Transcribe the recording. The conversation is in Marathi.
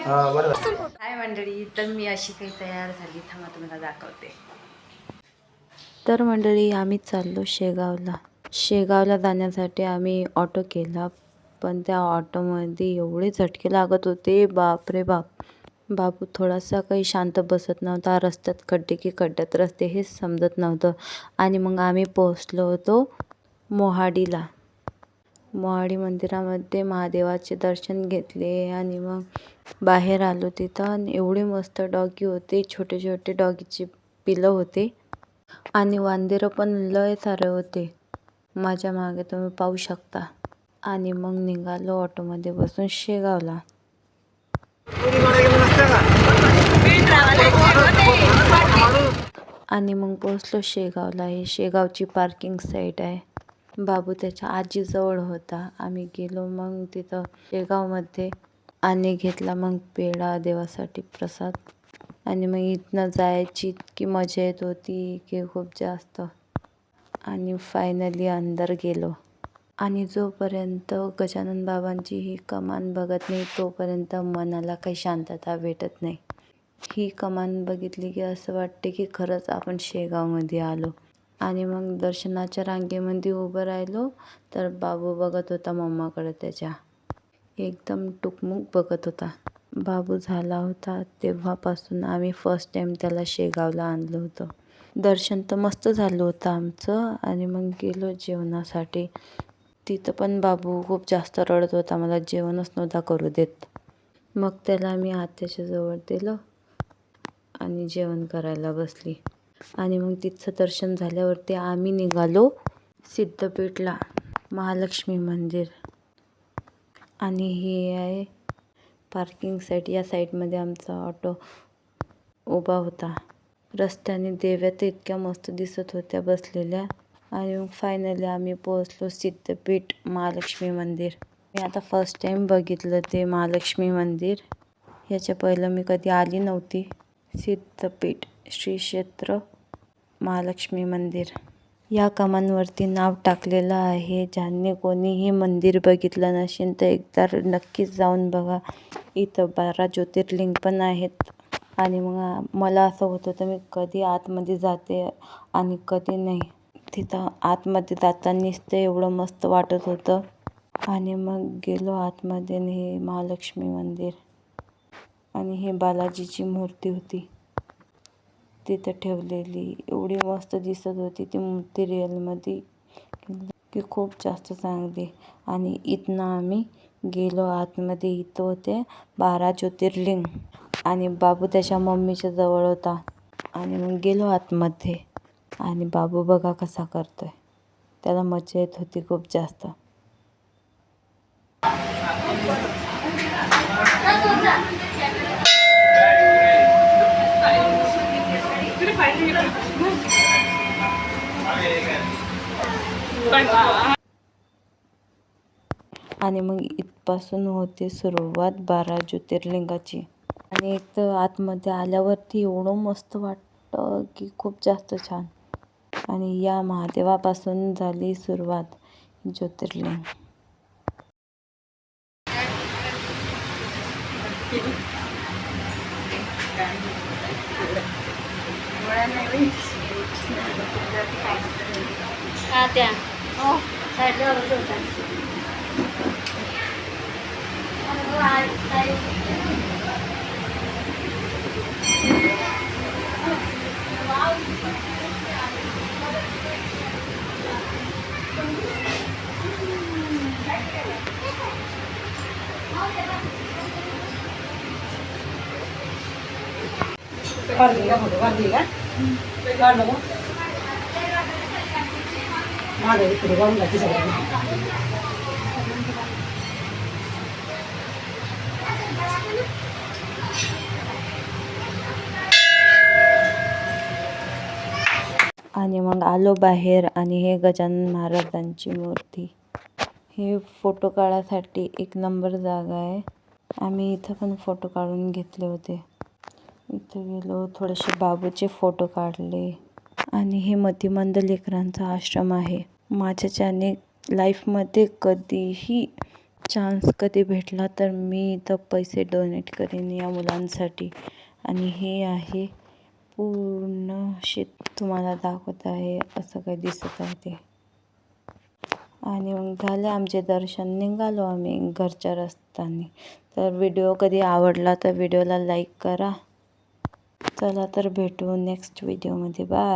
हाय मंडळी, तर मी अशी काही तयार झाली, थांबा तुम्हाला दाखवते. तर मंडळी आम्ही चाललो शेगावला जाण्यासाठी आम्ही ऑटो केला. पण त्या ऑटोमध्ये एवढे झटके लागत होते, बाप रे बाप. बाबू थोडासा काही शांत बसत नव्हता. रस्त्यात खड्डे की खड्ड्यात रस्ते हेच समजत नव्हतं. आणि मग आम्ही पोहोचलो होतो मोहाडीला. मोहाडी मंदिरामध्ये महादेवाचे दर्शन घेतले आणि मग बाहेर आलो. तिथं एवढे मस्त डॉगी होते, छोटे छोटे डॉगीचे पिलं होते आणि वांदेरं पण लय सारे होते. माझ्या मागे तुम्ही पाहू शकता. आणि मग निघालो ऑटोमध्ये बसून शेगावला. आणि मग पोहोचलो शेगावला. हे शेगावची पार्किंग साईट आहे. बाबू त्याच्या आजीजवळ होता. आम्ही गेलो मग तिथं शेगावमध्ये आणि घेतला मग पेढा देवासाठी प्रसाद. आणि मग इथनं जायची इतकी मजा येत होती की खूप जास्त. आणि फायनली अंदर गेलो. आणि जोपर्यंत गजानन बाबांची ही कमान बघत नाही तोपर्यंत मनाला काही शांतता भेटत नाही. ही कमान बघितली की असं वाटते की खरंच आपण शेगावमध्ये आलो. आणि मग दर्शनाच्या रांगेमध्ये उभं राहिलो तर बाबू बघत होता मम्माकडे त्याच्या. एकदम टुकमुक बघत होता. बाबू झाला होता तेव्हापासून आम्ही फर्स्ट टाईम त्याला शेगावला आणलं होतं. दर्शन तर मस्त झालं होतं आमचं. आणि मग गेलो जेवणासाठी. तिथं पण बाबू खूप जास्त रडत होता, मला जेवणच नव्हता करू देत. मग त्याला मी आत्याच्या जवळ दिलं आणि जेवण करायला बसली. आणि मग तिथचं दर्शन झाल्यावरती आम्ही निघालो सिद्धपीठला, महालक्ष्मी मंदिर. आणि हे आहे पार्किंग साईट. या साईडमध्ये आमचा ऑटो उभा होता. रस्त्याने देव्या तर इतक्या मस्त दिसत होत्या बसलेल्या. आणि मग फायनली आम्ही पोहोचलो सिद्धपीठ महालक्ष्मी मंदिर. मी आता फर्स्ट टाईम बघितलं ते महालक्ष्मी मंदिर. याच्या पहिलं मी कधी आली नव्हती. सिद्धपीठ श्री क्षेत्र महालक्ष्मी मंदिर. या कमांवरती नाव टाकलेलं आहे. ज्यांनी कोणीही मंदिर बघितलं नसेल तर एकदा नक्कीच जाऊन बघा. इथं 12 ज्योतिर्लिंग पण आहेत. आणि मग मला असं होत होतं मी कधी आतमध्ये जाते आणि कधी नाही. तिथं आतमध्ये जातानीच ते एवढं मस्त वाटत होतं. आणि मग गेलो आतमध्ये. हे महालक्ष्मी मंदिर. आणि हे बालाजीची मूर्ती होती तिथं ठेवलेली. एवढी मस्त दिसत होती ती मूर्ती रिअलमध्ये की खूप जास्त चांगली. आणि इथनं आम्ही गेलो आतमध्ये. इथं होते 12 ज्योतिर्लिंग. आणि बाबू त्याच्या मम्मीच्या जवळ होता. आणि मग गेलो आतमध्ये. आणि बाबू बघा कसा करतोय. त्याला मजा येत होती खूप जास्त. आणि मग इथपासून होते सुरुवात 12 ज्योतिर्लिंगाची. आणि इथं आतमध्ये आल्यावरती एवढं मस्त वाटतं की खूप जास्त छान. आणि या महादेवापासून झाली सुरुवात ज्योतिर्लिंग. आणि मग आलो बाहेर. आणि हे गजानन महाराजांची मूर्ती. हे फोटो काढायसाठी एक नंबर जागा आहे. आम्ही इथं पण फोटो काढून घेतले होते. इथं गेलो थोडेसे बाबूचे फोटो काढले. आणि हे मतिमंद लेकरांचा आश्रम आहे. माझ्याच्याने लाईफमध्ये कधीही चान्स कधी भेटला तर मी इथं पैसे डोनेट करेन या मुलांसाठी. आणि हे आहे पूर्ण शेत तुम्हाला दाखवत आहे, असं काही दिसत आहे ते. आणि मग झाले आमचे दर्शन, निघालो आम्ही घरच्या रस्त्याने. तर व्हिडिओ कधी आवडला तर व्हिडिओला लाईक करा. चला तर भेटू नेक्स्ट व्हिडिओमध्ये. बाय.